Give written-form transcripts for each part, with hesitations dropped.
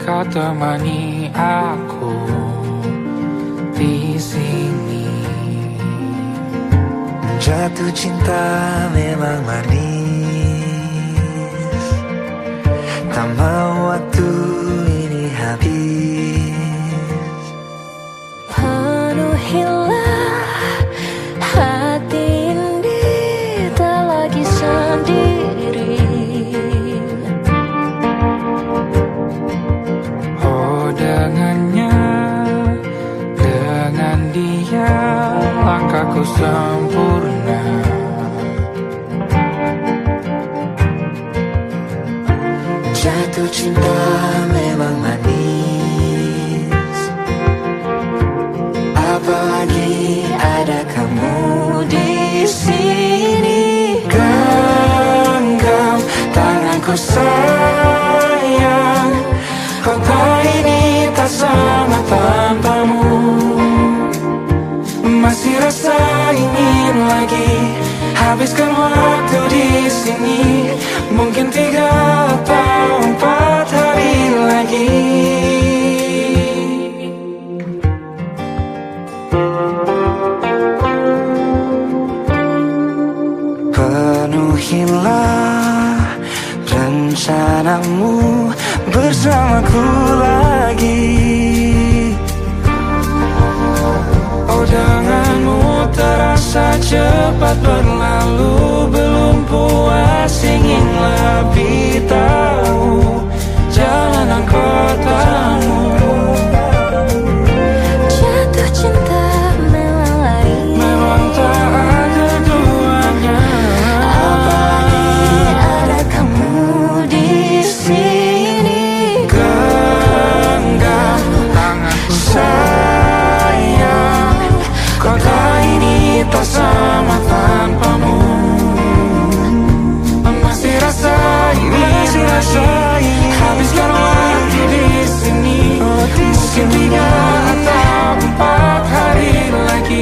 kau temani aku di sini. Jatuh cinta memang manis, tak mau waktu ini habis. Penuhilah hati ini, tak lagi sendiri. Oh dengannya, dengan dia langkahku sempurna. Jatuh cinta memang manis, apalagi ada kamu di sini. Genggam tanganku sayang, kota ini tak sama tanpamu. Masih rasa ingin lagi habiskan waktu di sini. Mungkin 3 atau 4 hari lagi. Penuhilah rencanamu bersamaku lagi. Oh denganmu terasa cepat berlalu, belum puas ingin lebih tahu jalanan kotamu. Jatuh cinta memang lain, Memang tak ada duanya, apalagi ada kamu di sini. genggam tanganku sayang, kota ini tak sama tanpamu. Masih rasa ingin habiskan waktu di sini. Mungkin 3 atau 4 hari lagi.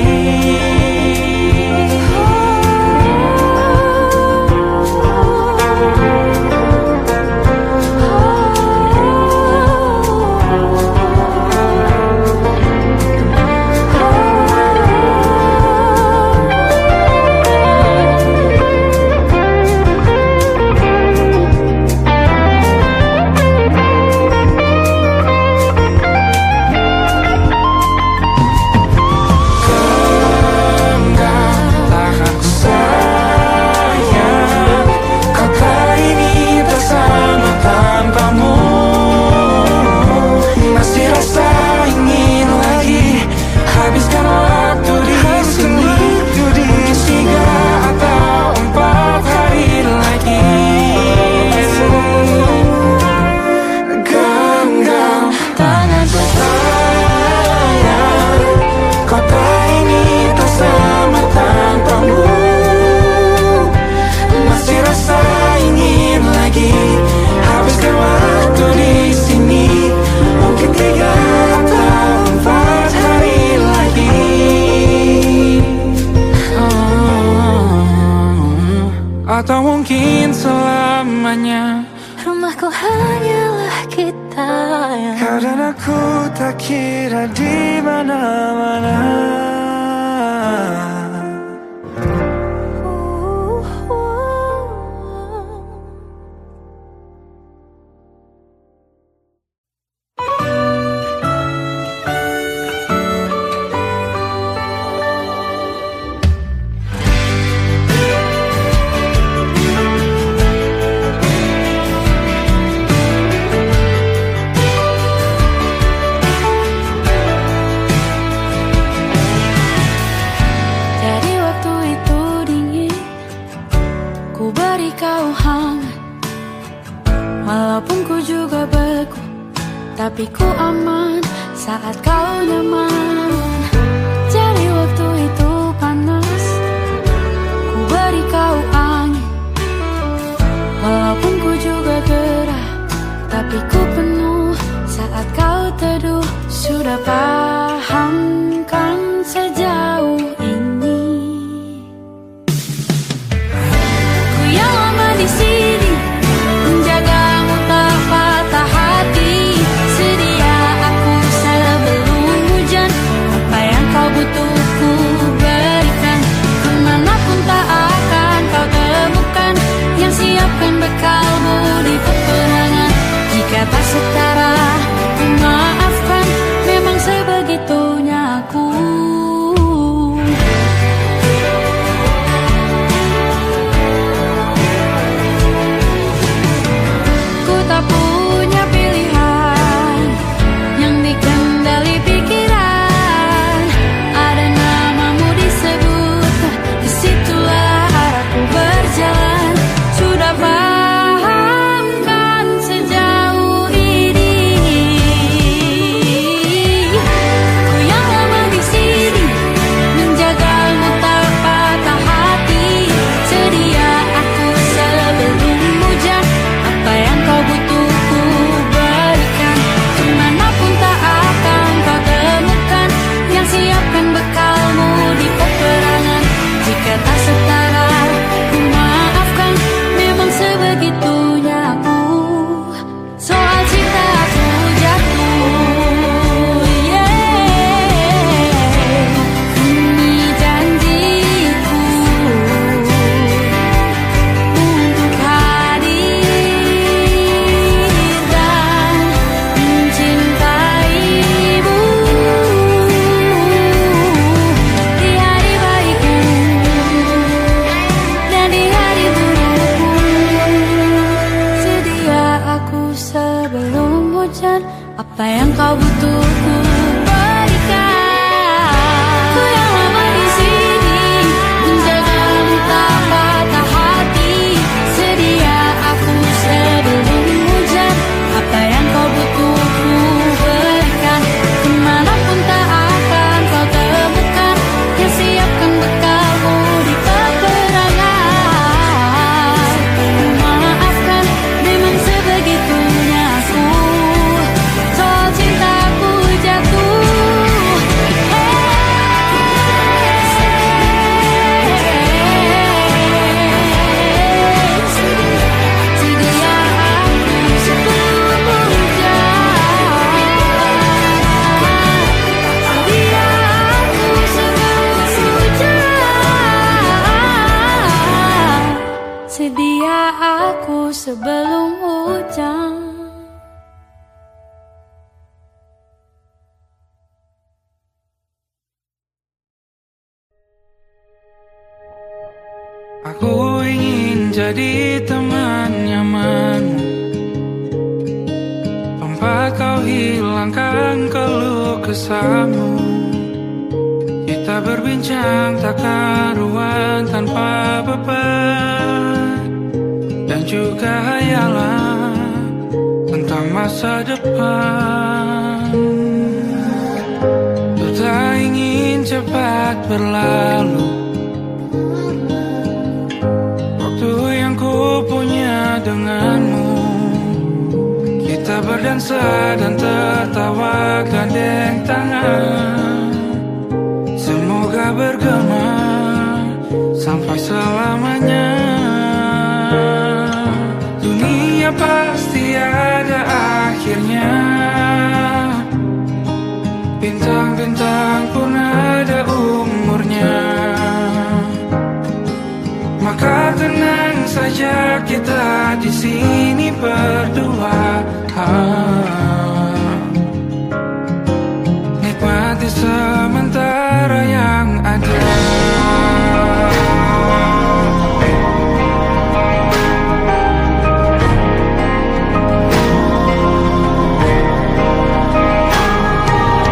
Atau mungkin selamanya. Rumahku hanyalah kita yang Kau dan aku tak kira di mana-mana. tapi ku aman saat kau nyaman. Jadi waktu itu panas, ku beri kau angin. Walaupun ku juga gerah, tapi ku penuh saat kau teduh. Sudah paham kan sejauh ini? Ku yang lama di sini, menjagamu tak patah hati. hujan. Apa yang kau butuh ku berikan. Ku yang lama di sini menjagamu tak patah hati. Sedia aku sebelum hujan. Apa yang kau butuh ku berikan. Kemanapun tak akan kau temukan. Yang siapkan bekalmu di peperangan. Maafkan memang sebegitunya aku. Soal cintaku jatuh. Sedia aku sebelum hujan. Sedia aku sebelum hujan. Sedia aku sebelum hujan. Aku ingin jadi teman nyamanmu, tempat kau hilangkan keluh kesahmu. Kita berbincang tak karuan tanpa beban, dan juga hayalan tentang masa depan. Ku tak ingin cepat berlalu yang ku punya denganmu. Kita berdansa dan tertawa gandeng tangan. Semoga bergema sampai selamanya. Dunia pasti ada akhirnya. Bintang-bintang pun ada umurnya. Maka tenang saja kita di sini berdua. Nikmati sementara yang ada.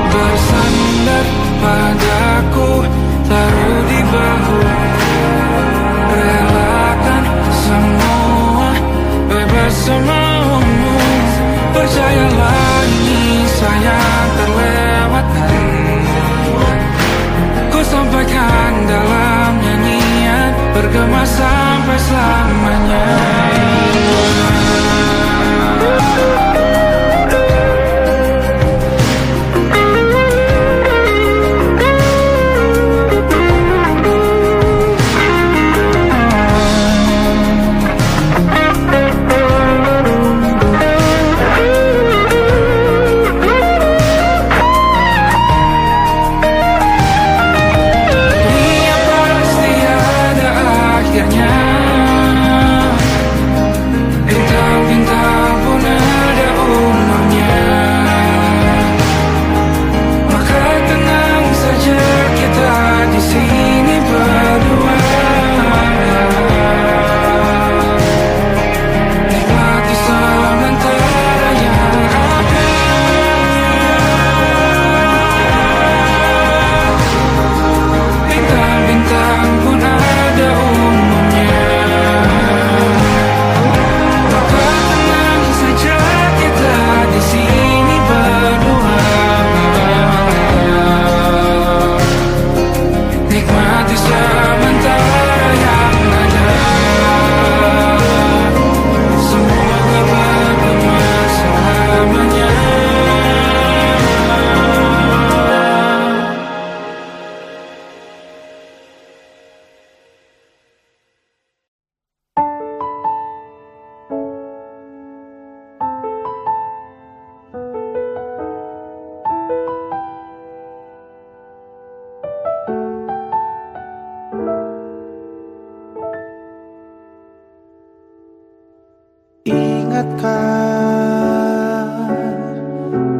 Bersandar padaku, taruh di bahu. Relakan semua, bebas semaumu. Percayalah ini sayang terlewatkan. Ku sampaikan dalam nyanyian, bergema sampai selamanya.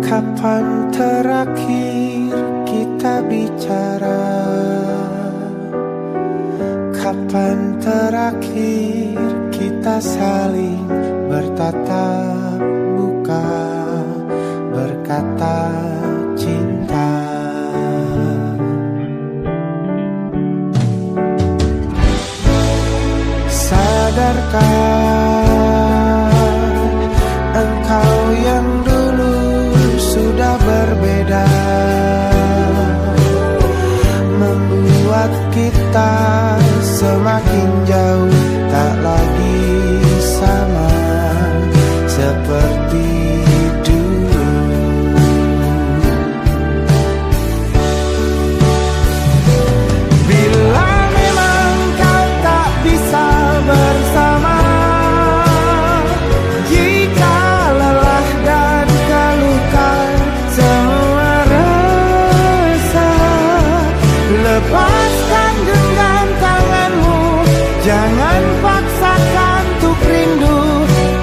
Kapan terakhir kita bicara? Kapan terakhir kita saling bertatap muka?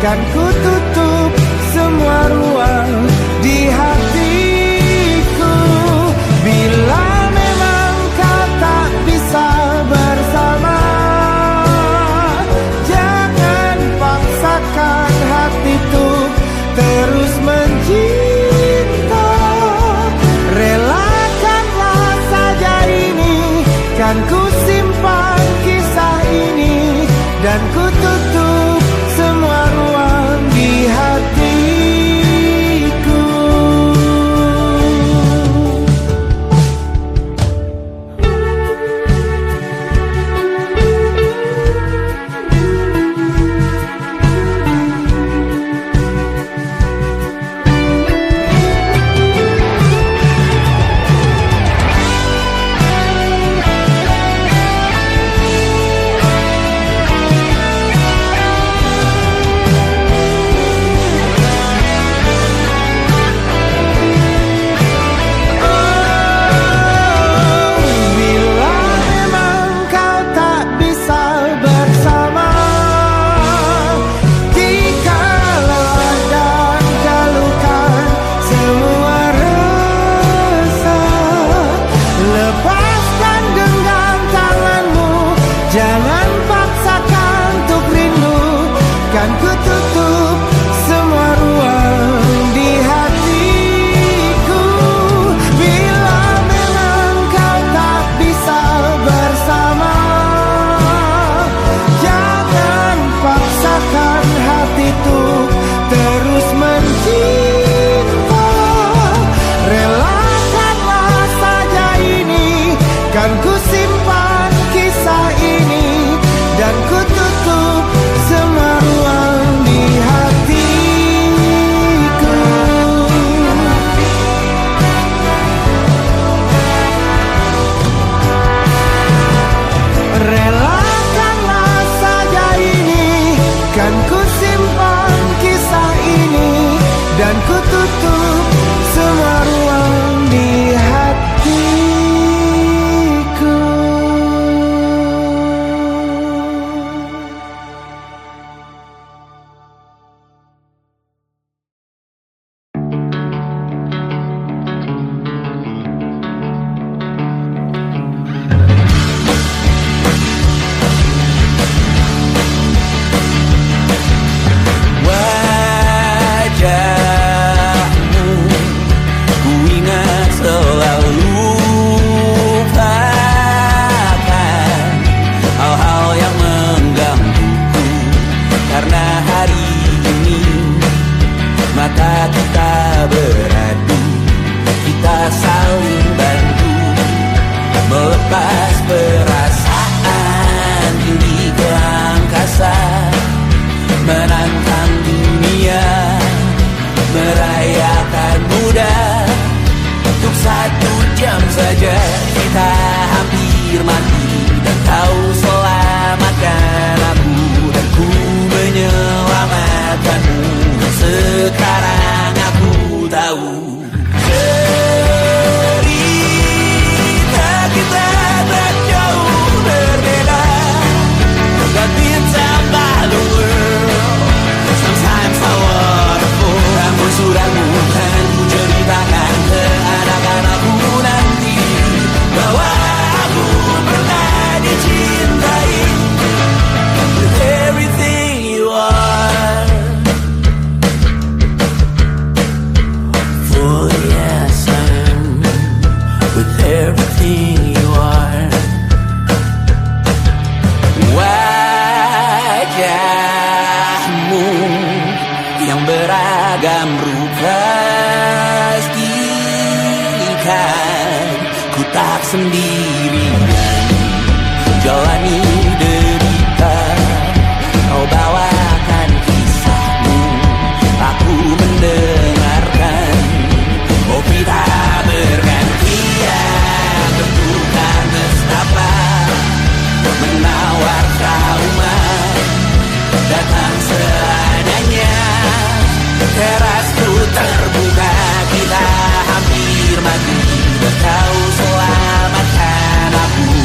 kan ku tutup semua ruang di hatiku. Bila memang kau tak bisa bersama, jangan paksakan hatiku terus mencinta. Relakanlah saja ini, kan ku simpan kisah ini, dan ku tutup semua ruang di hatiku. Jangan paksakan untuk rindu, kan ku tutup semua ruang di hatiku. Bila memang kau tak bisa bersama, jangan paksakan hatiku terus mencinta. Relakanlah saja ini, kan ku simpan kisah ini, dan ku tutup semua ruang di hatiku. Relakanlah saja ini, kan ku simpan kisah ini, dan ku tutup semua ruang di hatiku. Wajahmu ku ingat selalu, lupakan hal-hal yang menggangguku. Karena hari ini mata kita beradu, kita saling bantu melepas perasaan tinggi ke angkasa, menantang dunia, merayakan muda. Untuk 1 jam saja kita hampir mati, dan kau selamatkan aku, dan ku menyelamatkanmu. Sekarang aku tahu cerita kita tak jauh berbeda, but it's about the world. Sometimes I waterfall. Namun sudah bukan ku ceritakan ke anak-anakku nanti bahwa aku pernah dicintai with everything you are. For yes, I am with everything you are. Wajahmu yang beragam rupa, pastikan ku tak sendirian jalani derita. Kau bawakan kisahmu, aku mendengarkan. Oh kita bergantian bentukan nestapa, menawar trauma datang seadanya. Terasku terbuka, kita hampir mati, dan kau selamatkan aku.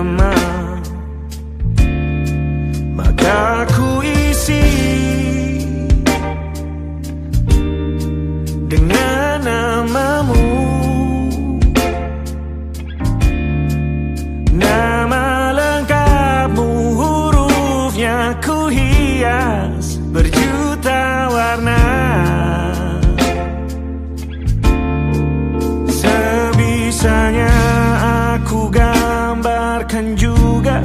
nama, maka ku isi dengan namamu. Nama lengkapmu, hurufnya ku hias berjuta warna. Sebisanya aku gambarkan juga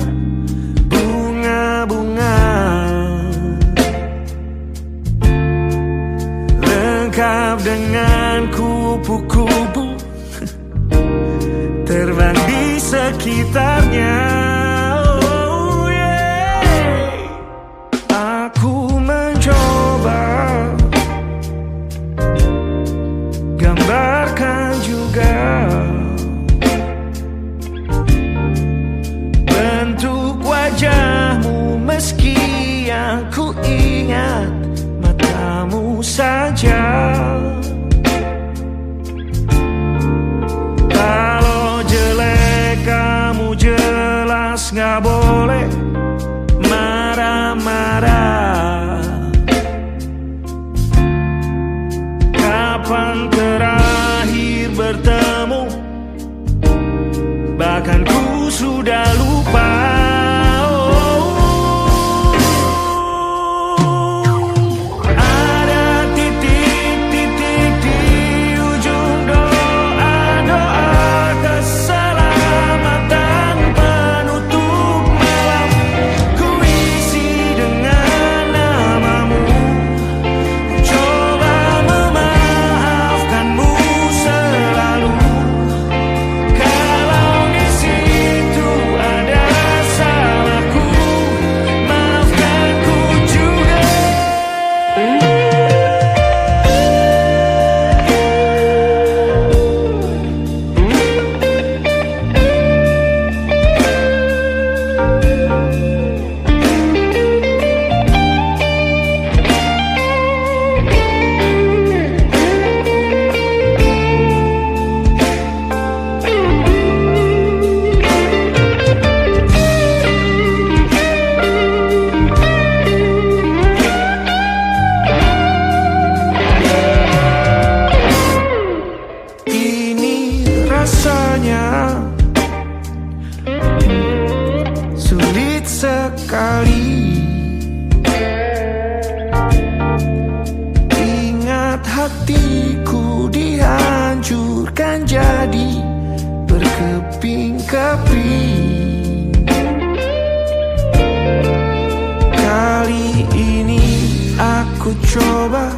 bunga-bunga, lengkap dengan kupu-kupu terbang di sekitarnya. Oh yeah. Aku mencoba gambarkan juga bentuk wajahmu, meski yang ku ingat matamu saja. Kalau jelek kamu jelas gak boleh marah-marah. Kapan terakhir bertemu, bahkan ku sudah lupa. Ada titik-titik di ujung doa-doa keselamatan penutup malam. Ku isi dengan namamu, coba memaafkanmu selalu. Kalau di situ ada salahku, maafkanku juga. Ini rasanya sulit sekali. Ingat hatiku dihancurkan jadi berkeping-keping. Kali ini aku coba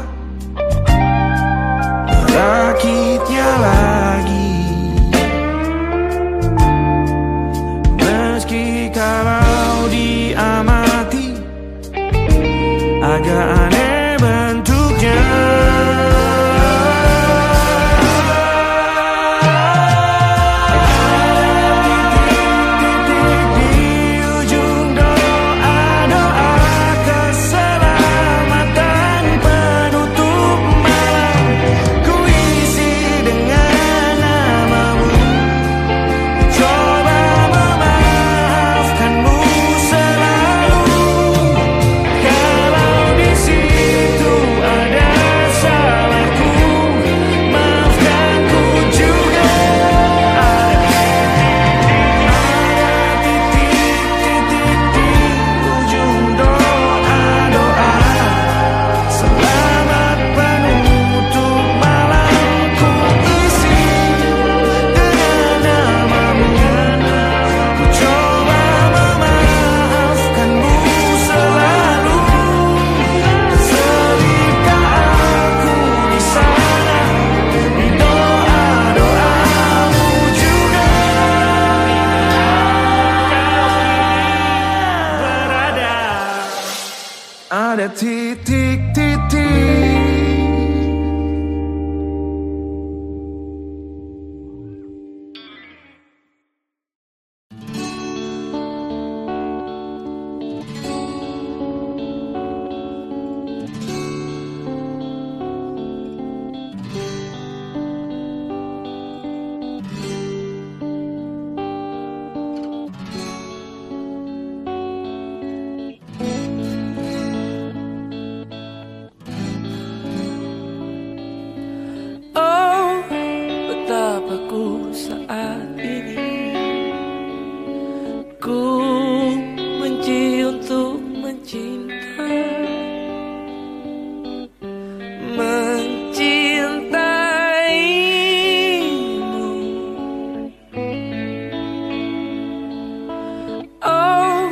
merakitnya lagi, meski kalau diamati agak aneh bentuknya. Titik-titik di ujung doa-doa keselamatan penutup saat ini. Ku benci untuk mencinta, mencintaimu. Oh,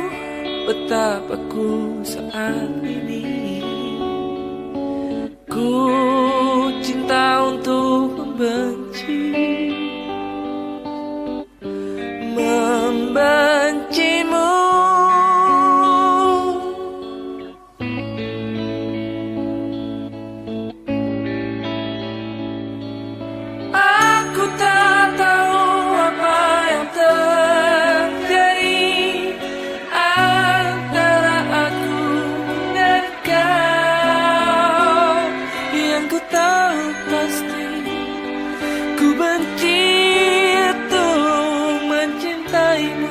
betapa ku saat ini. Ku cinta untuk membenci, membencimu. Aku tak tahu apa yang terjadi antara aku dan kau. Yang ku tahu pasti ku benci untuk mencintaimu.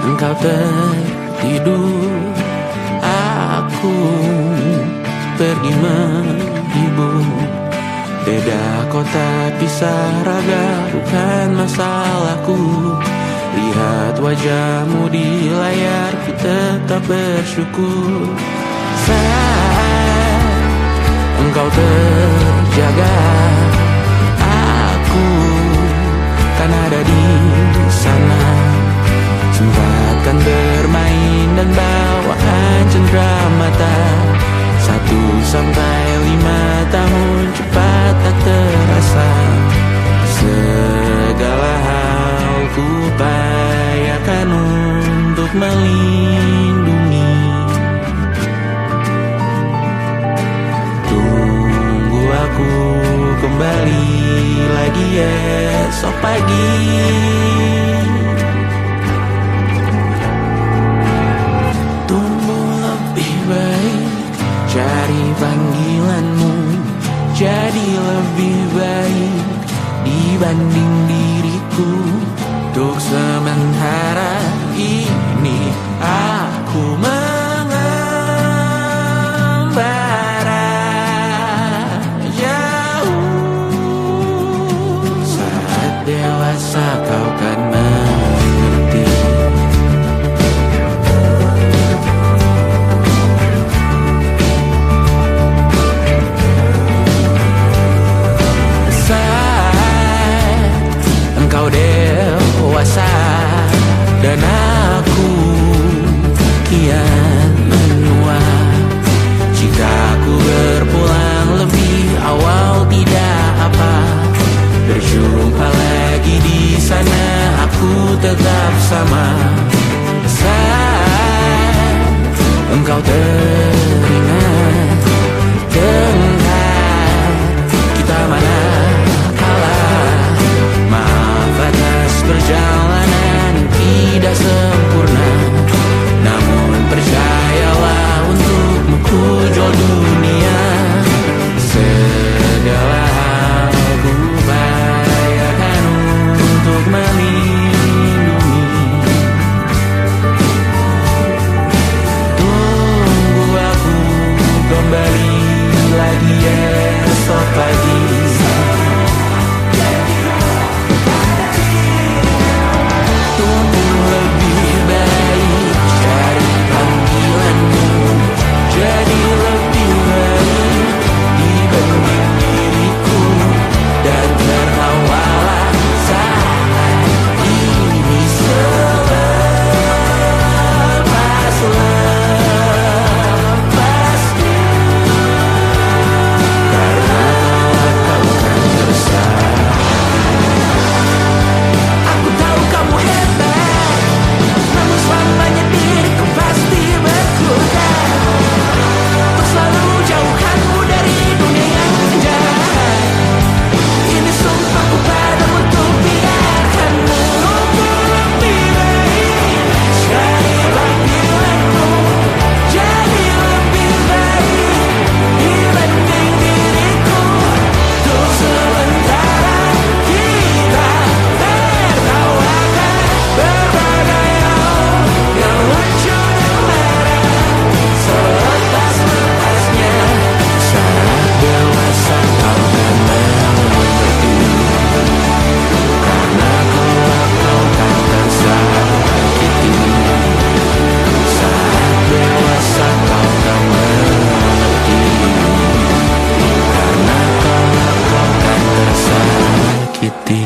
Engkau tertidur, aku pergi menghibur. Beda kota pisah raga bukan masalahku. Lihat wajahmu di layar, ku tetap bersyukur. Saat engkau terjaga, aku kan ada di sana. Sempatkan bermain dan bawaan cenderamata. 1-5 tahun cepat tak terasa. Segala hal ku upayakan untuk melindungi. Tunggu aku kembali lagi esok pagi. cari panggilanmu jadi lebih baik dibanding diriku. Untuk sementara ini aku mengembara jauh. Saat dewasa kau kan mengerti. Engkau dewasa dan aku kian menua. Jika aku berpulang lebih awal tidak apa, berjumpa lagi di sana aku tetap sama. Saat engkau teringat tengah kita mana perjalanan tidak sempurna, namun percayalah untukmu ku jual dunia. Segala hal ku bayarkan untuk melindungi. Tunggu aku kembali lagi esok pagi. Jadi lebih baik dibanding diriku dan terawallah saat ini selepas-lepasnya. Karena kau kan tersayang. Aku tahu kamu hebat, namun selamanya diriku pasti berkurang. Selalu jauhkanmu dari dunia yang jahat. Ini sumpahku padamu untuk biarkanmu lebih baik. Cari panggilanmu jadi lebih baik dibanding diriku. Untuk sementara kita tertawakan berbagai hal yang lucu dan marah. Selepas saat dewasa kau kan mengerti. Karena kelak kau kan tersakiti. Saat dewasa kau kan mengerti. Karena kelak kau kan tersakiti.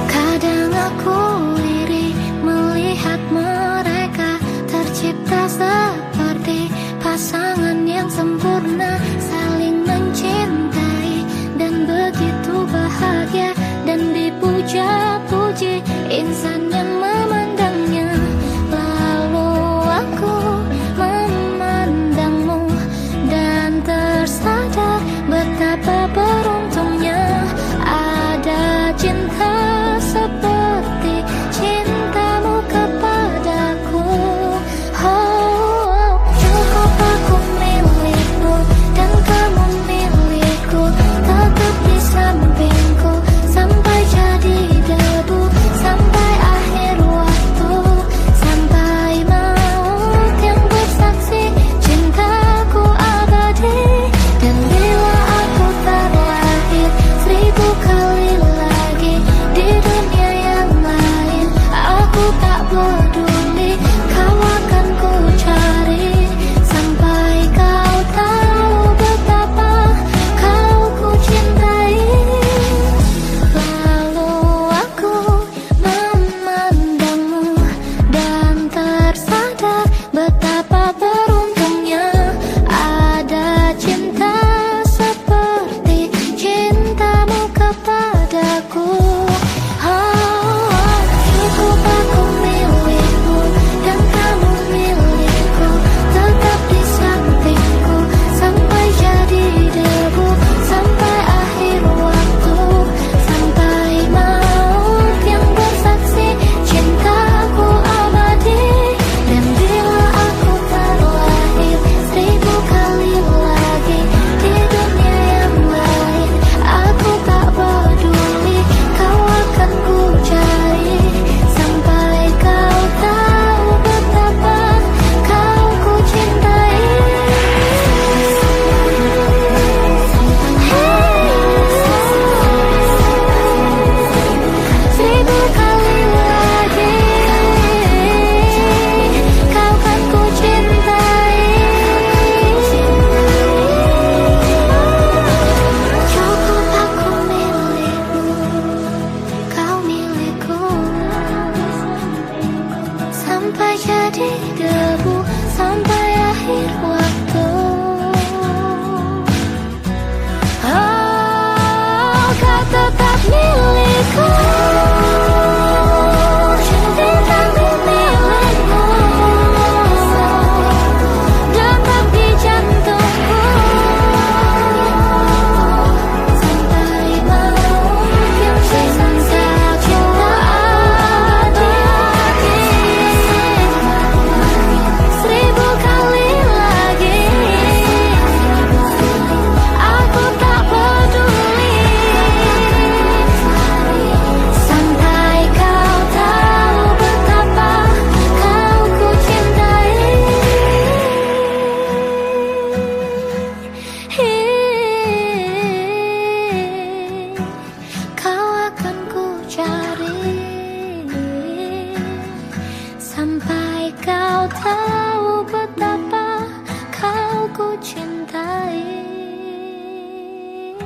Kadang aku iri melihat mereka tercipta seperti pasangan yang sempurna, saling mencintai dan begitu bahagia dan dipuja-puji insan yang memandangnya. Lalu aku memandangmu dan tersadar betapa beruntungnya ada cinta seperti cintamu kepadaku. Oh, cukup aku milikmu dan kamu milikku, tetap di sampingku sampai jadi debu, sampai akhir waktu, sampai maut yang bersaksi cintaku abadi. Dan bila aku terlalu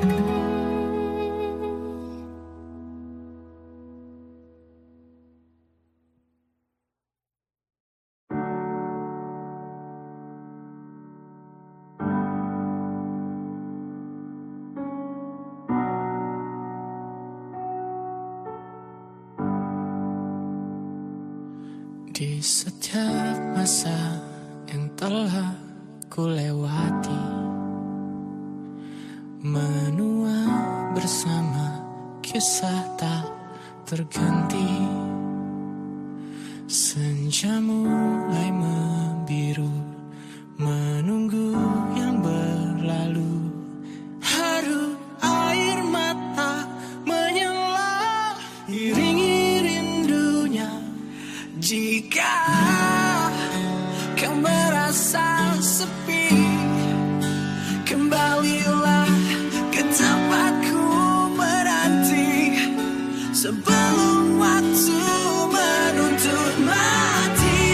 Di setiap masa yang telah ku lewati, menua bersama kisah tak terganti. Senja mulai membiru, menunggu yang berlalu. Haru air mata menyala, iringi rindunya. Jika kau merasa sepi, kembalilah ke tempatku menanti, sebelum waktu menuntut mati.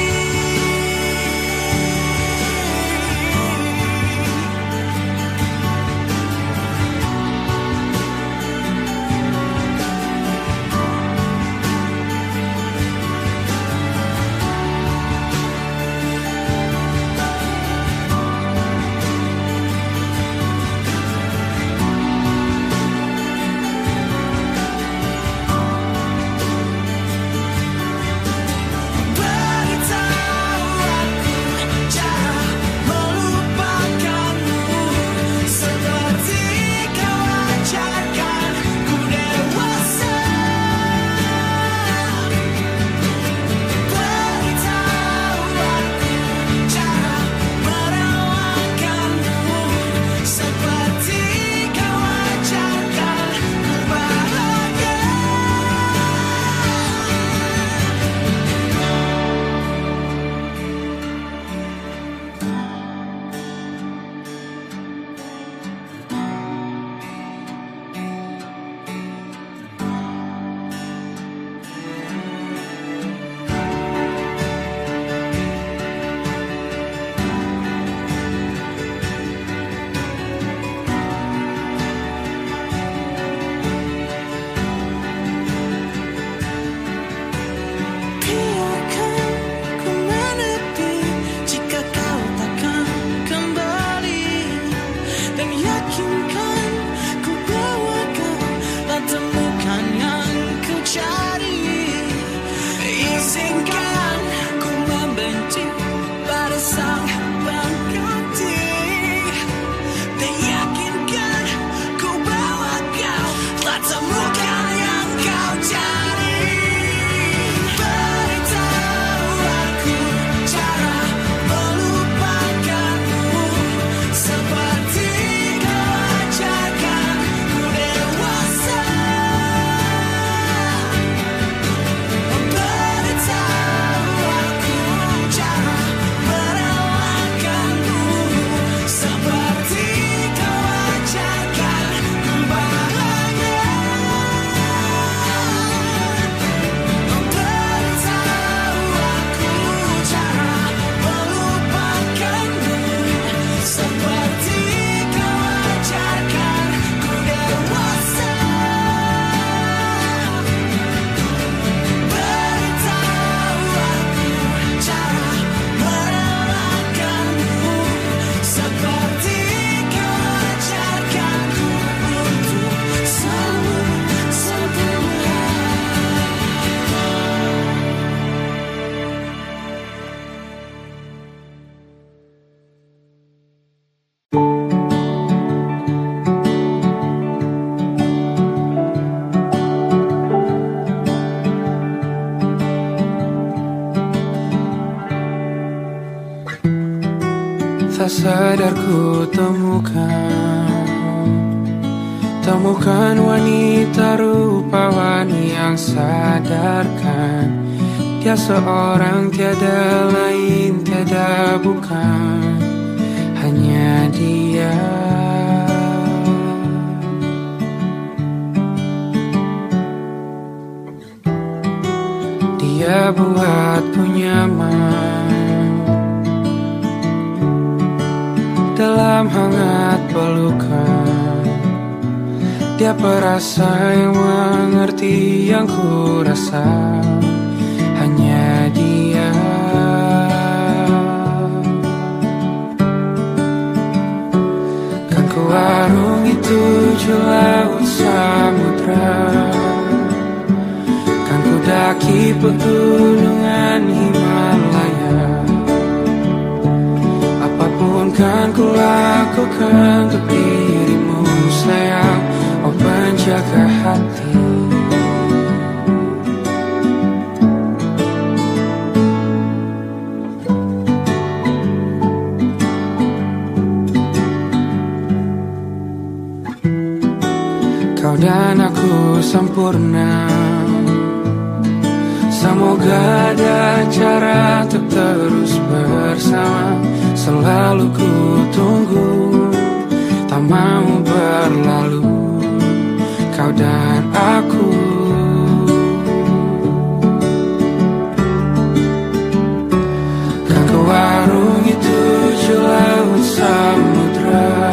Tak sadar ku temukan wanita rupawani yang sadarkan dia seorang, tiada lain, tiada bukan, hanya dia. Dia buatku nyaman dalam hangat pelukan, Dia perasa yang mengerti yang ku rasa, hanya dia. Kan ku arungi tujuh laut samudra, kan ku daki pegunungan Himalaya. Apapun kan ku lakukan untuk dirimu sayang, oh penjaga hati. Kau dan aku sempurna, semoga ada cara untuk terus bersama. Selalu ku tunggu, tak mau berlalu, kau dan aku. Kan ku arungi tujuh laut samudra,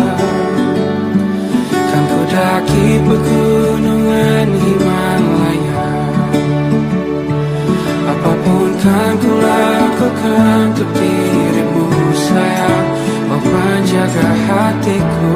kan ku daki pegunungan Himalaya. Apapun kan ku lakukan untuk dirimu sayang, oh penjaga hatiku.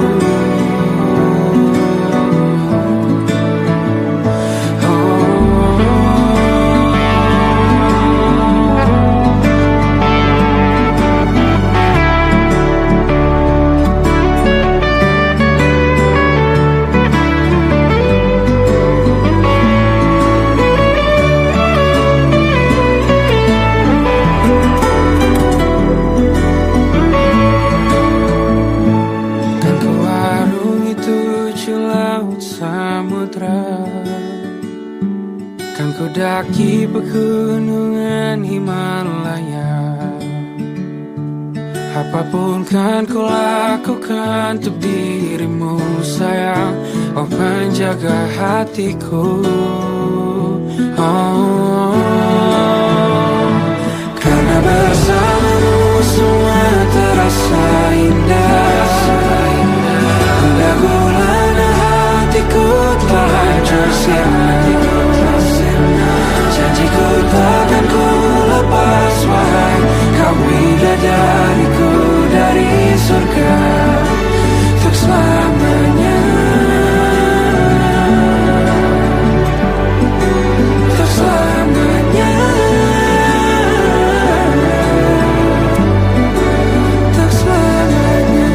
Kan ku daki pegunungan Himalaya. Apapun kan ku lakukan untuk dirimu sayang, oh penjaga hatiku. Oh, karena bersamamu semua terasa indah. Gundah gulana hatiku telah hancur sirna. Janjiku takkan ku lepas wahai kau bidadariku dari surga untuk selamanya, untuk selamanya, untuk selamanya.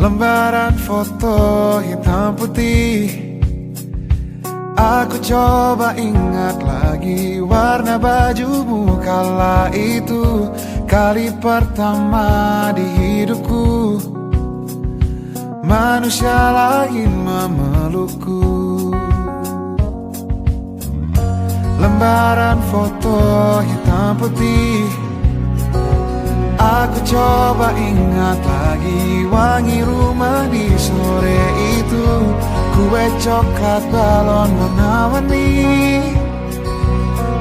Lembaran foto hitam putih, aku coba ingat lagi warna bajumu kala itu. Kali pertama di hidupku manusia lain memelukku. Lembaran foto hitam putih, aku coba ingat lagi wangi rumah di sore itu. Kue coklat balon warna-warni,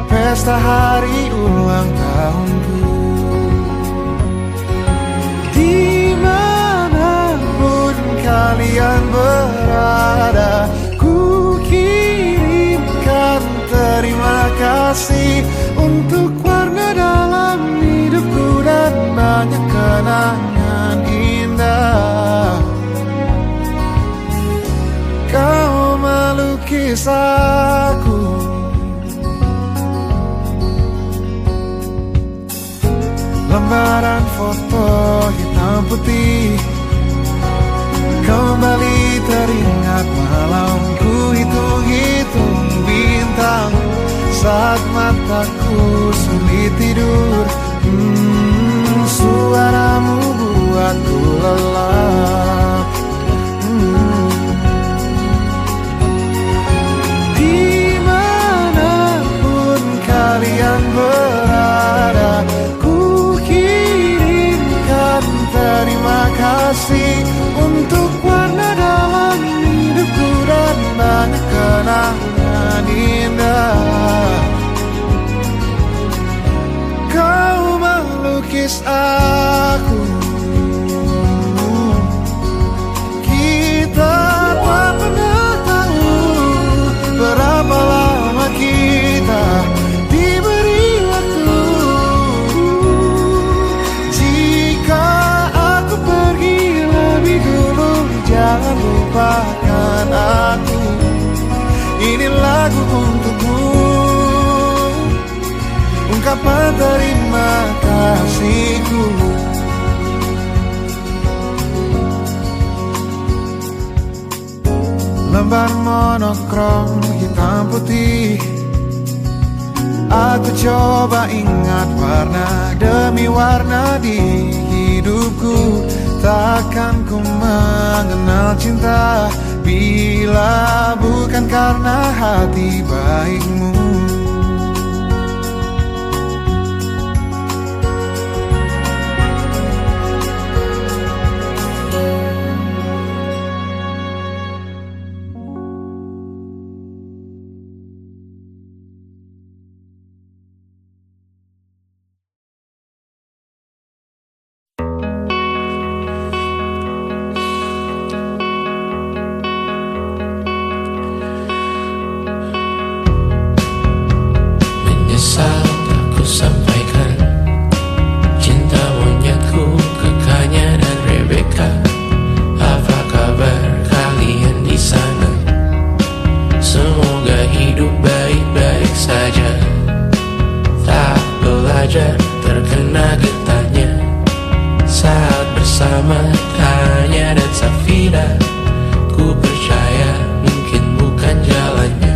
pesta hari ulang tahunku. Dimanapun kalian berada, ku kirimkan terima kasih untuk warna dalam hidupku dan banyak kenangan indah. Kau melukis aku. Lembaran foto hitam putih kembali teringat malamku hitung-hitung bintang saat mataku sulit tidur. Suaramu buatku lelap. Dimanapun kalian berada, ku kirimkan terima kasih untuk warna dalam hidupku dan banyak kenangan indah. Kau melukis aku, kita tak pernah tahu berapa lama kita diberi waktu. Jika aku pergi lebih dulu, jangan lupakan aku. Ini lagu untukmu, ungkapan terima kasihku. Lembar monokrom hitam putih, aku coba ingat warna demi warna di hidupku. Takkan ku mengenal cinta bila bukan karena hati baikmu. Terkena getahnya saat bersama Tanya dan Safira. Ku percaya mungkin bukan jalannya,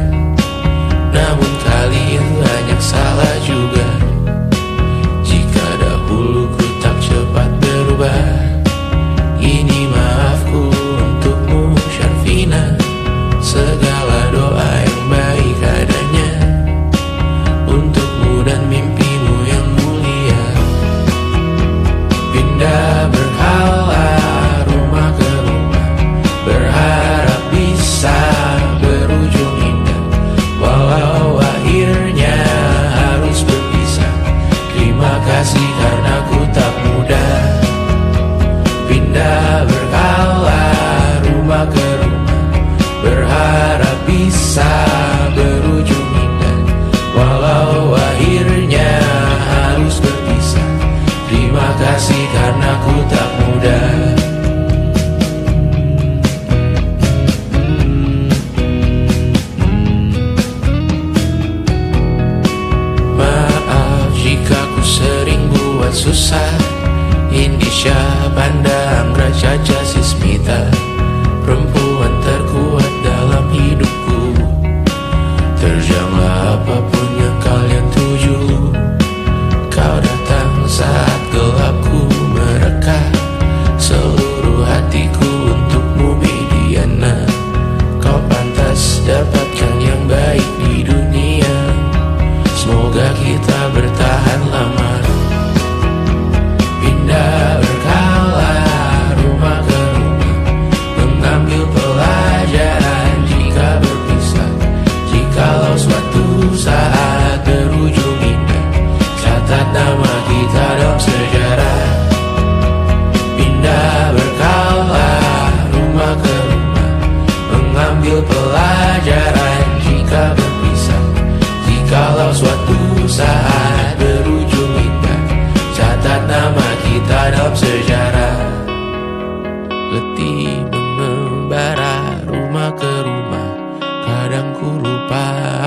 namun kalian banyak salah juga. Jika dahulu ku tak cepat berubah, ini maafku untukmu Syarfina. Segala doa yang baik adanya untukmu dan mimpimu yang mulia. Pindah berhala rumah ke rumah, berharap bisa berujung indah. Walau akhirnya harus berpisah, terima kasih karena ku tak mudah. Pindah berhala rumah ke rumah, berharap bisa berujung indah. Walau akhirnya harus berpisah, terima kasih karena ku tak mudah. Maaf jika ku sering buat susah. Indisha, Banda, Anggra, Caca, Sismita, perempuan terkuat dalam hidupku. Terjanglah apapun yang kalian tuju. Kau datang saat gelapku mereka. Seluruh hatiku untukmu Mediana. Kau pantas dapatkan yang baik di dunia. Semoga kita bertahan lama. Pindah berkala rumah ke rumah, mengambil pelajaran jika berpisah. Jikalau suatu saat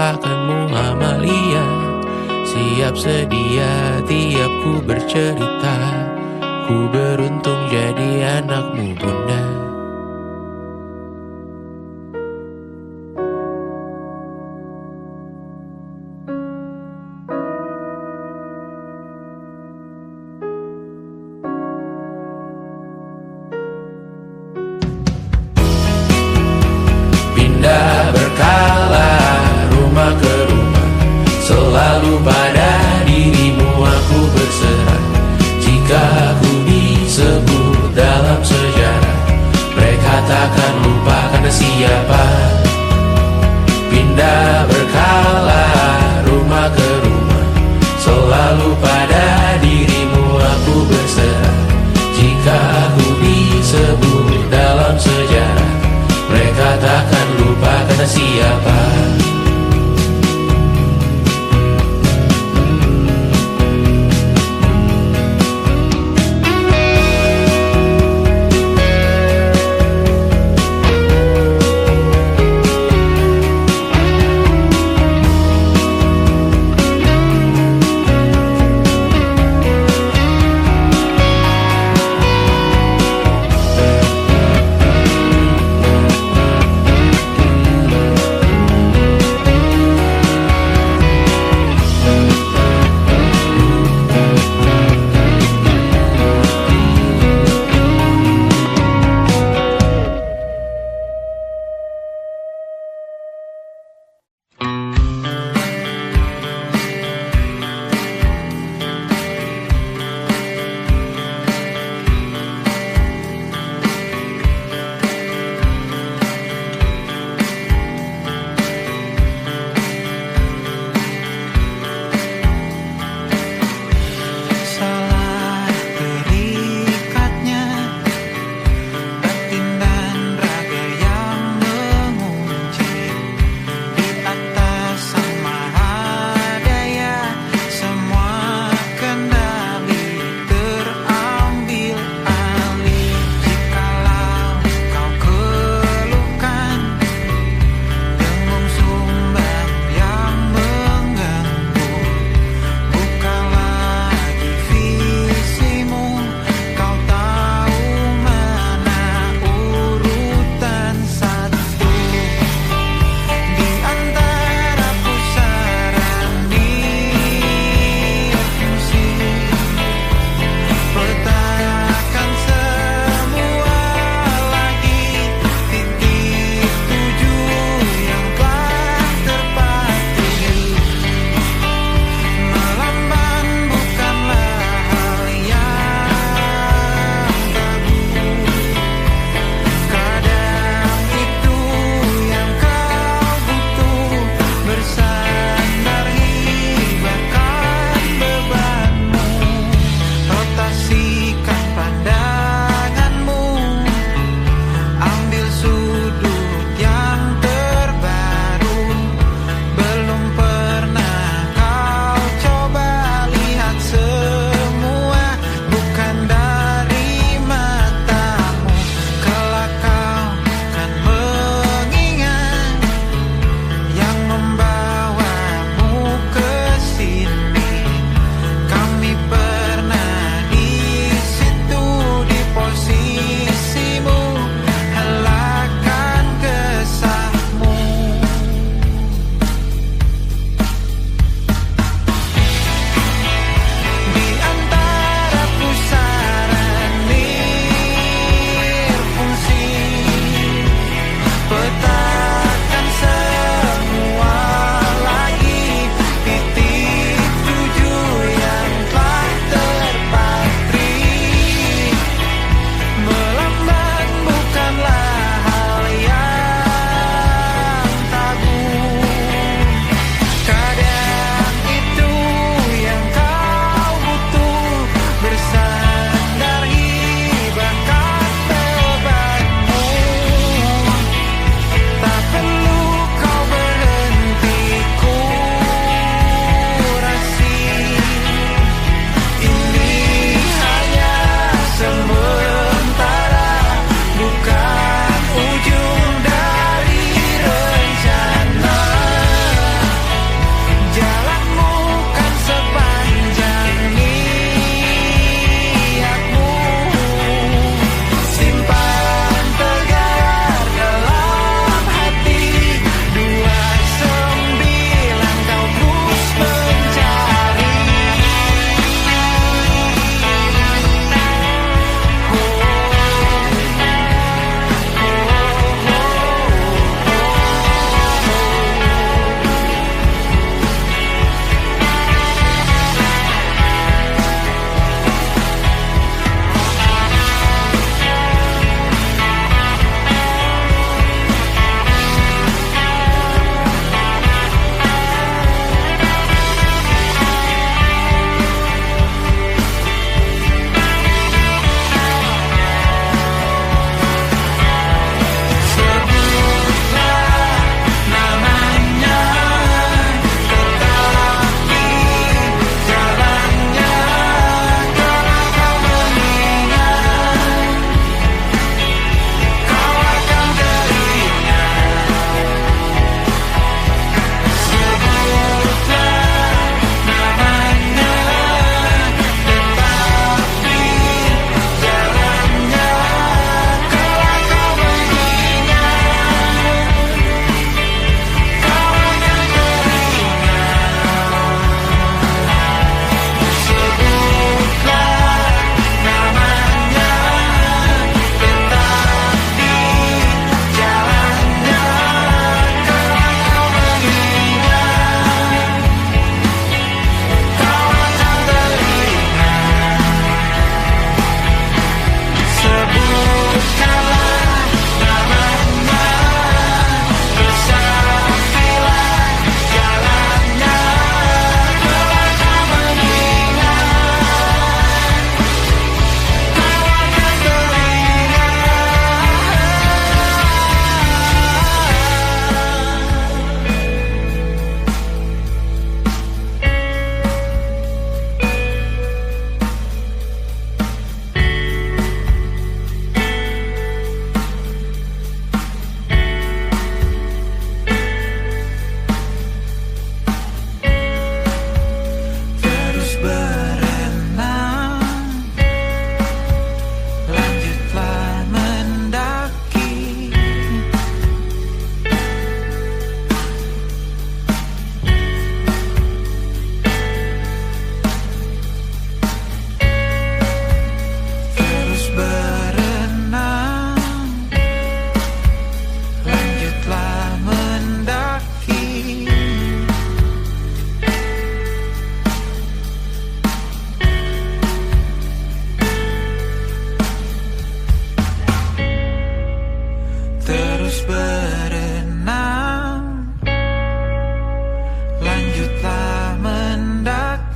melupakanmu Amalia. Siap sedia tiap ku bercerita, ku beruntung jadi anakmu bunda. Pindah berkala rumah ke rumah, selalu pada dirimu aku berserah. Jika aku disebut dalam sejarah, mereka takkan lupa karena siapa. Pindah berkala rumah ke rumah, selalu pada dirimu aku berserah. Jika aku disebut dalam sejarah, mereka takkan lupa karena siapa.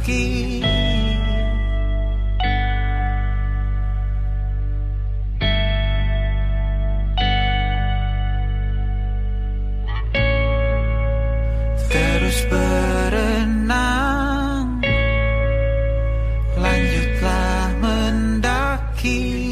mendaki. Terus berenang, lanjutlah mendaki.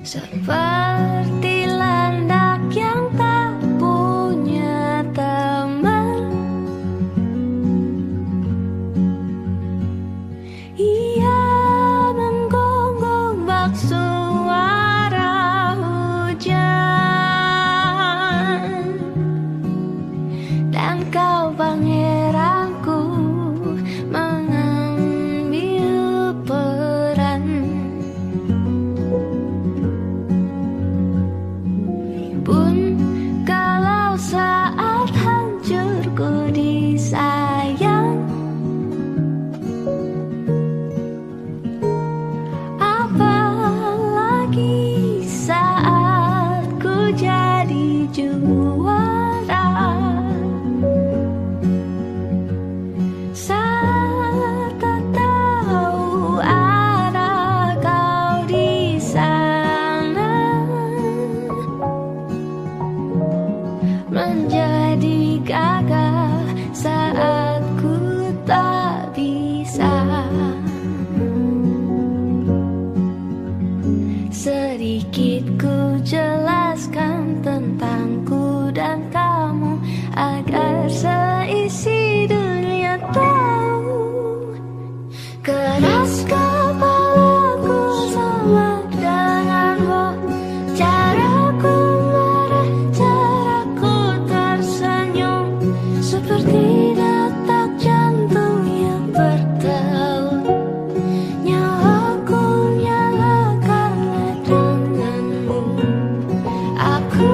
Seperti landak yang tak punya teman, ia menggonggong bak suara hujan. Dan kau pangeranku mengambil peran. Pun kalau saat hancurku disayang, apalagi saat ku jadi juara. Saat tak tahu arah kau di sana, menjadi gagah saat ku tak bisa. Sedikit ku jelaskan tentangku dan kamu, agar seisi dunia tahu. Keras kepalaku sama denganmu, caraku marah, caraku tersenyum, seperti detak jantung yang berdeut. Nyawaku nyala karena denganmu. Aku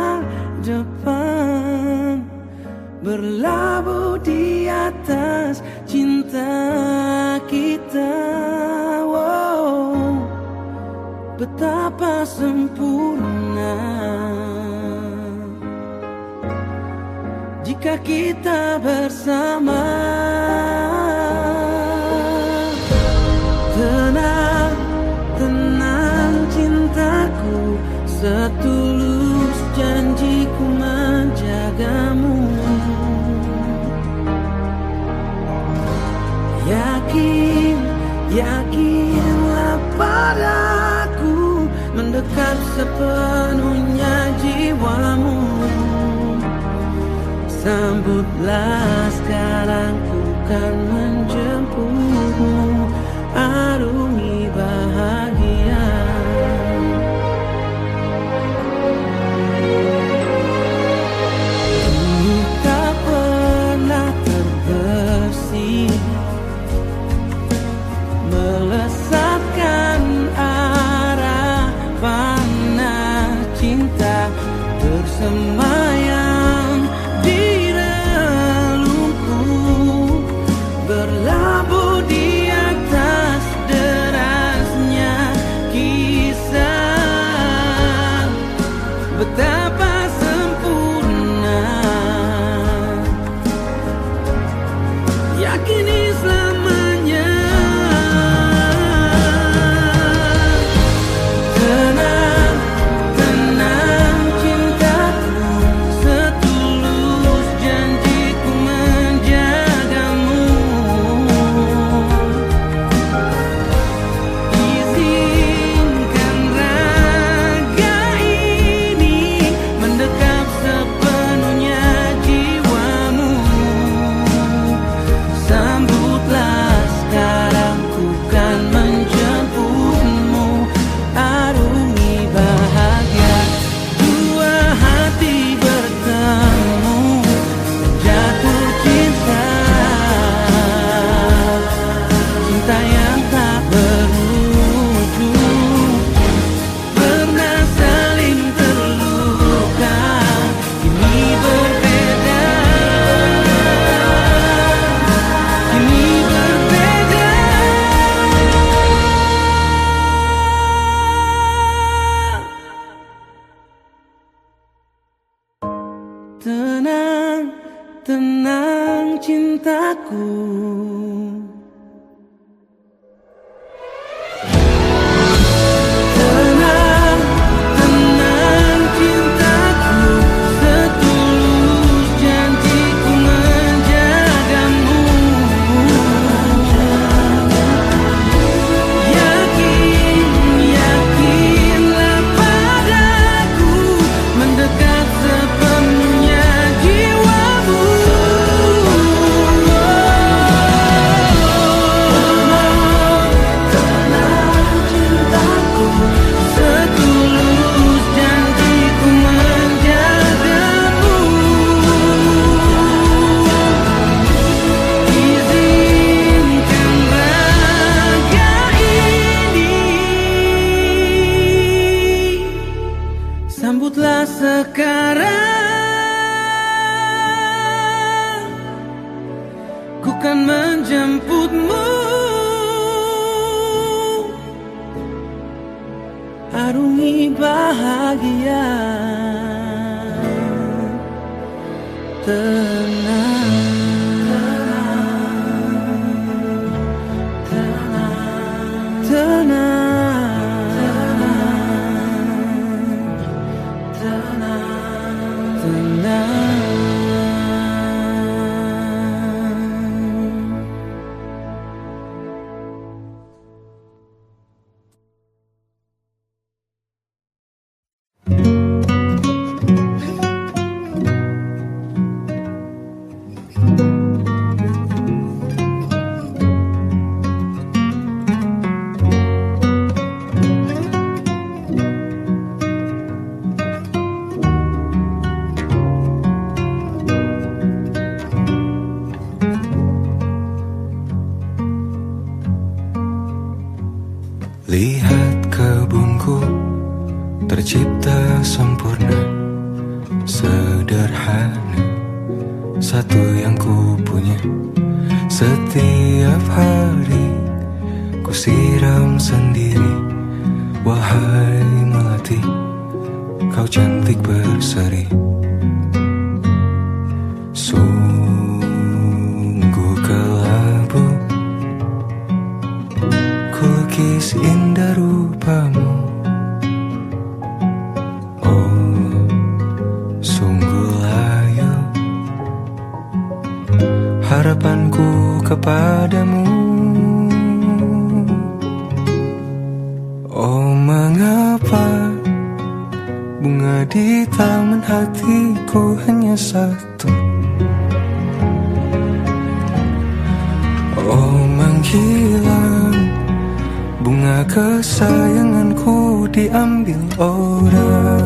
masa depan, berlabuh di atas cinta kita. Wow, betapa sempurna jika kita bersama. Tenang, tenang cintaku, setulus janjiku menjagamu. Yakin, yakinlah padaku, mendekat sepenuhnya jiwamu. Sambutlah sekarang, ku kan menjemputmu, arungi bahagia. Dulu tak pernah terbersih, melesatkan arah panah cinta, bersemayam di relungku, berlabuh di atas derasnya kisah. Betapa sempurna, yakini selamanya. Tenang, tenang cintaku, setulus janjiku menjagamu. Izinkan raga ini mendekap sepenuhnya jiwamu. Sambutlah sekarang, ku kan menjemputmu, arungi bahagia. Dua hati bertemu, jatuh cinta, cinta yang tak berujung. Pernah saling terluka, kini berbeda, kini berbeda. Tenang, tenang cintaku, tenang, tenang cintaku, setulus janjiku menjagamu. Yakin, yakinlah padaku, mendekat sepenuhnya jiwamu. Tenang cintaku, setulus janjiku menjagamu. Izinkan raga ini, sambutlah sekarang, ku kan menjemputmu, arungi bahagia. Tenang, tenang, tenang, tenang. sederhana, satu yang ku punya. Setiap hari ku siram sendiri. Wahai melati, kau cantik berseri. Sungguh kelabu ku lukis indah rupamu. Oh, sungguh layu harapanku kepadamu. Oh, mengapa bunga di taman hatiku hanya satu? Oh, menghilang bunga kesayanganku diambil orang.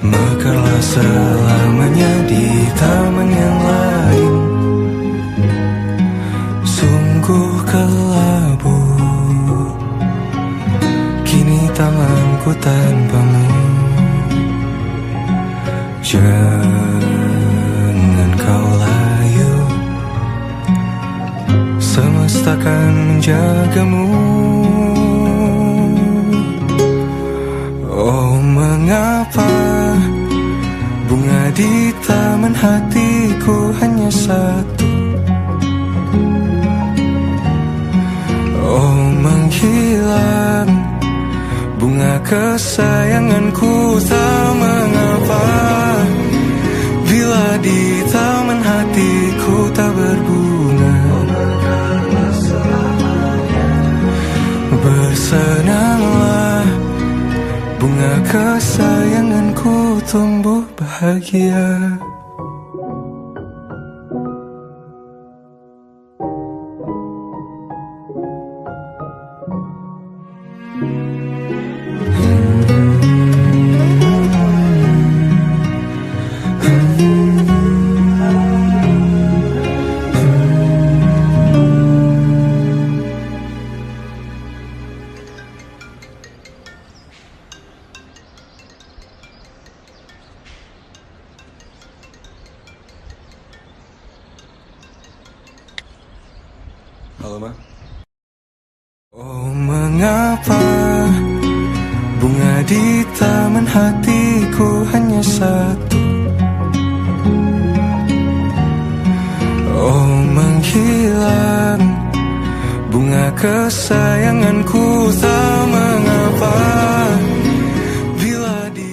Mekarlah selamanya di taman yang lain. Sungguh kelabu kini tamanku tanpamu. Jangan kau layu, semesta kan menjagamu. Oh, mengapa bunga di taman hatiku hanya satu? Oh, menghilang bunga kesayanganku, tak mengapa bila di taman hatiku tak berbunga. Bersenanglah bunga kesayanganku tumbuh bahagia. Halo, Ma. Oh, mengapa bunga di taman hatiku hanya satu? Oh, menghilang bunga kesayanganku, tak mengapa bila di...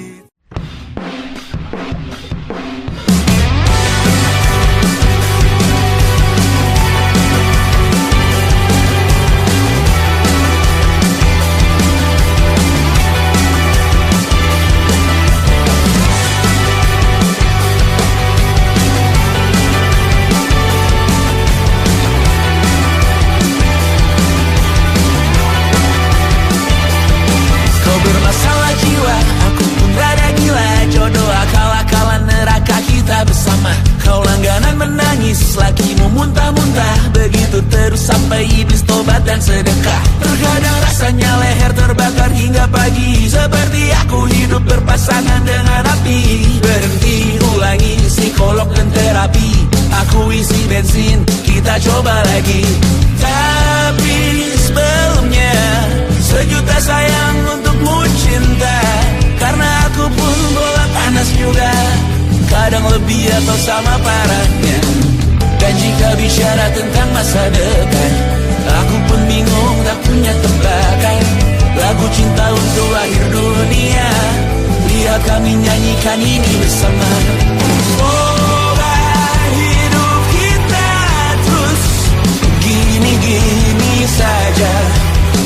Bermasalah jiwa, aku pun rada gila. Jodoh akal-akalan neraka kita bersama. Kau langganan menangis, lakimu muntah-muntah. Begitu terus sampai iblis tobat dan sedekah. Terkadang rasanya leher terbakar hingga pagi. Seperti aku hidup berpasangan dengan api. Berhenti, ulangi psikolog dan terapi. Aku isi bensin, kita coba lagi. Tapi sebelumnya, sejuta sayang untukmu cinta. Karena aku pun bola panas juga, kadang lebih atau sama parahnya. Dan jika bicara tentang masa depan, aku pun bingung tak punya tebakan. Lagu cinta untuk akhir dunia, lihat kami nyanyikan ini bersama. Semoga hidup kita terus gini-gini saja.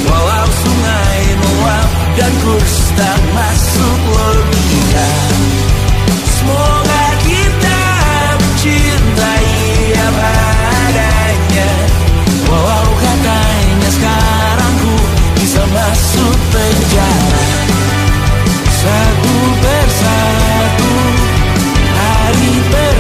Walau sungai meluap dan kurs tak masuk logika. Semoga kita mencintai apa adanya. Walau katanya sekarang ku bisa masuk penjara. Satu persatu, hari per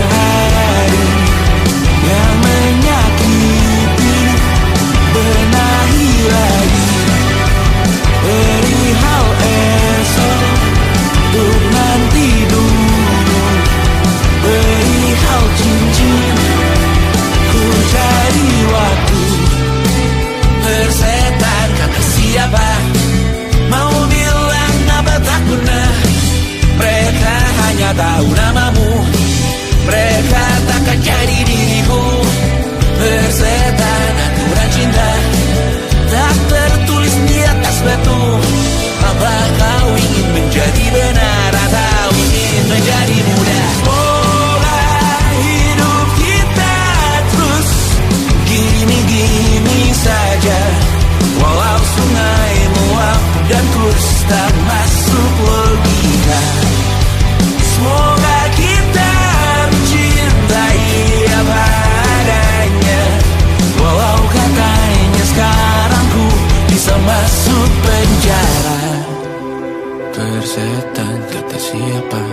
persetan kata siapa.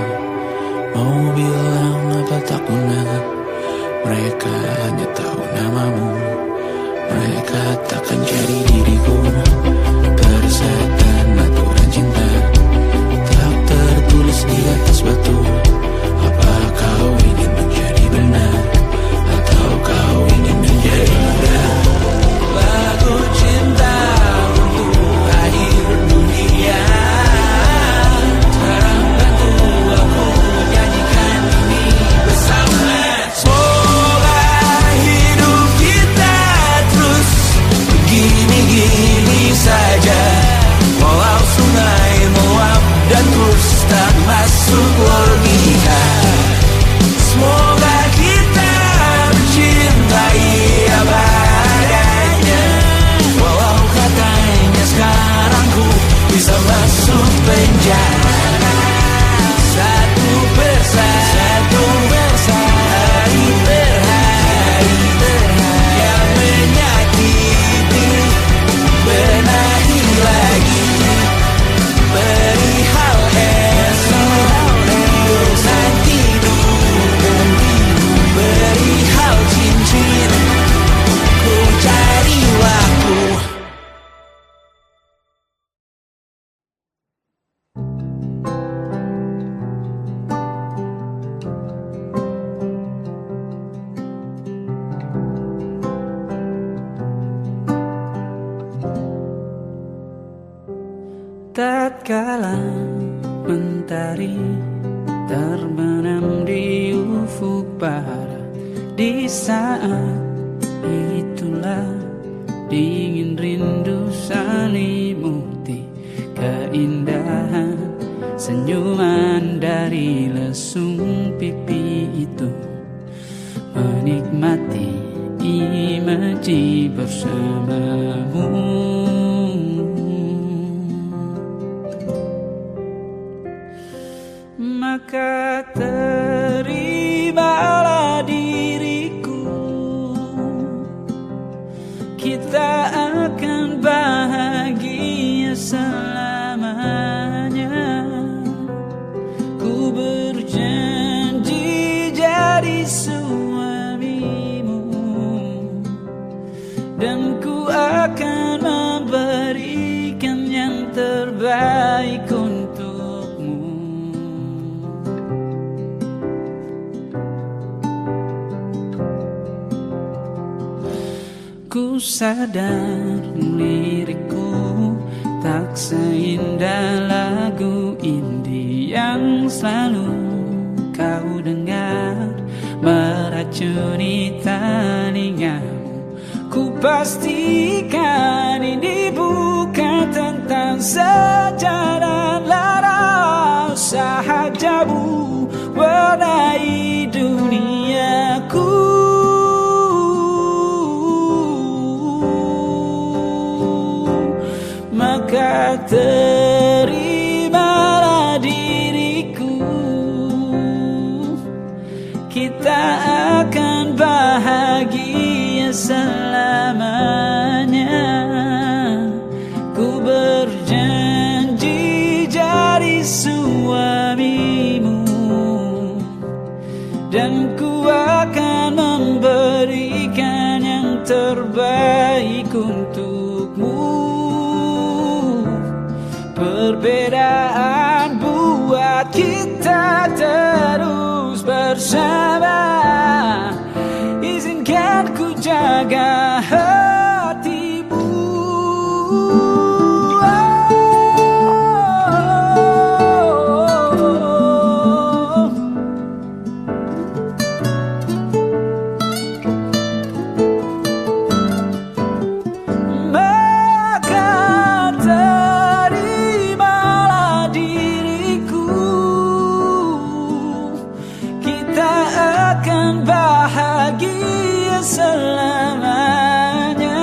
Mau bilang apa tak guna. Mereka hanya tahu namamu. Mereka takkan jadi diriku. Persetan aturan cinta tak tertulis di atas batu. Apa kau ingin menjadi benar, atau kau ingin menjadi muda? Lagu cinta untuk akhir dunia. Sekarang bantu aku nyanyikan ini bersama. Semoga hidup kita terus begini-gini saja. Walau sungai meluap dan terus tak masuk logika. Semoga kita mencintai apa adanya. Walau katanya sekarang ku bisa masuk penjara. Satu persatu hari per hari yang menyakiti. Benahi lagi perihal esok, nanti dulu perihal cincin, ku cari waktu. Tatkala mentari terbenam di ufuk barat, di saat itulah dingin rindu selimuti keindahan senyuman dari lesung pipi itu. Menikmati imaji bersamamu. Maka terimalah diriku, kita akan bahagia selamanya. Ku berjanji jadi suamimu, dan ku akan memberikan yang terbaik untukmu. Ku sadar lirikku tak seindah lagu indie yang selalu kau dengar meracuni telingamu. Ku pastikan ini bukan tentang sejarah lara sahajamu warnai duniaku. Maka terimalah diriku, kita akan bahagia selamanya. Ku berjanji jadi suamimu, dan ku akan memberikan yang terbaik untukmu. Perbedaan buat kita terus bersama. Izinkan ku jaga hatimu. Selamanya.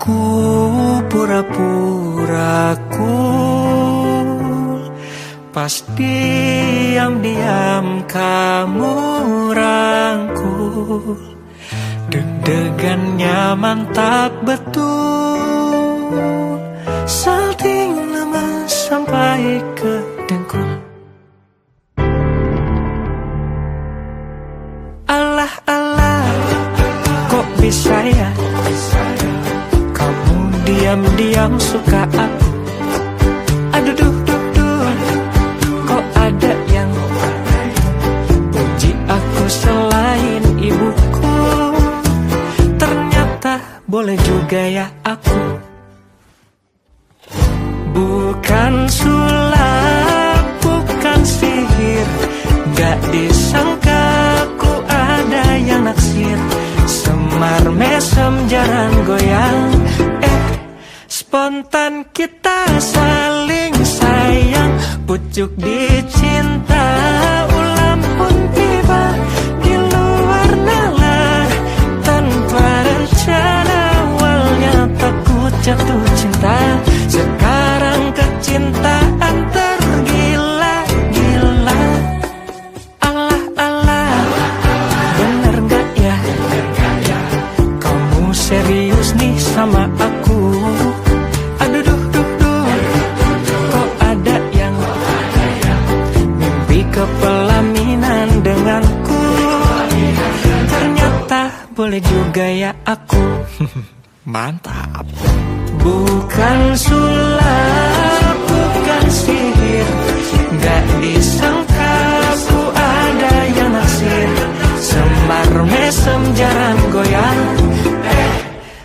Aku pura-pura cool, pas diam-diam kamu rangkul. Deg-degannya mantap betul, salting lama sampai ke dengkul. Alah, kok bisa ya kamu diam-diam suka aku? Aduh, kok ada yang puji aku selain ibuku? Ternyata boleh juga ya aku. Bukan sulap, bukan sihir, gak disangka ku ada yang naksir. Semar mesem jarang goyang, spontan kita saling sayang. Pucuk dicinta, ulam pun tiba di luar nalar. Tanpa rencana awalnya takut jatuh cinta, sekarang kecintaan tergila-gila. Alah, bener gak ya kamu serius nih sama aku? Aduh, kok ada yang mimpi kepelaminan denganku? Ternyata boleh juga ya aku. Mantap. Bukan sulap, bukan sihir, gak disangka ku ada yang naksir. Semar mesem jarang goyang,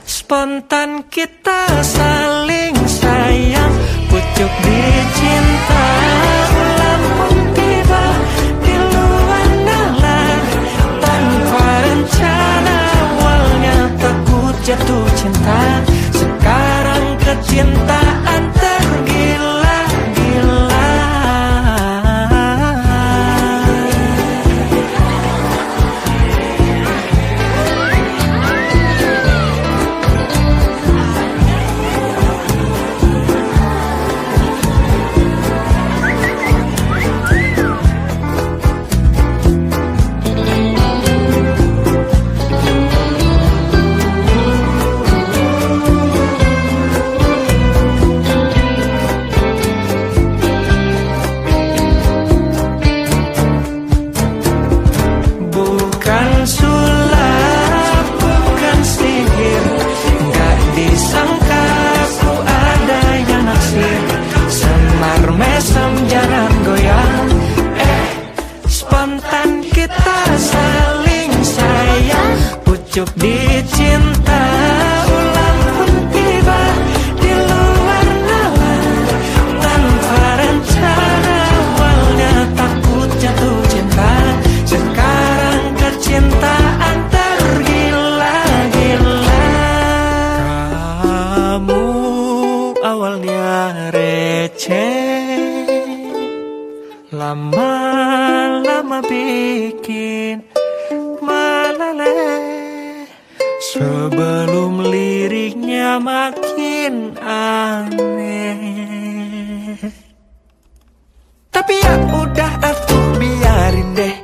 spontan kita saling sayang. Pucuk dicinta, ulam pun tiba di luar nalar. Tanpa rencana awalnya takut jatuh cinta, sekarang kecintaan tergila-gila. Bukan sulap, bukan sihir, gak disangka ku ada yang naksir. Semar mesem jarang goyang, spontan kita saling sayang. Pucuk dicinta, ulang pun tiba di luar nalar. Tanpa rencana awalnya takut jatuh cinta, sekarang kecintaan tergila-gila. Kamu awalnya receh, lama-lama bikin meleleh. Sebelum liriknya makin aneh, tapi ya udah aku biarin deh.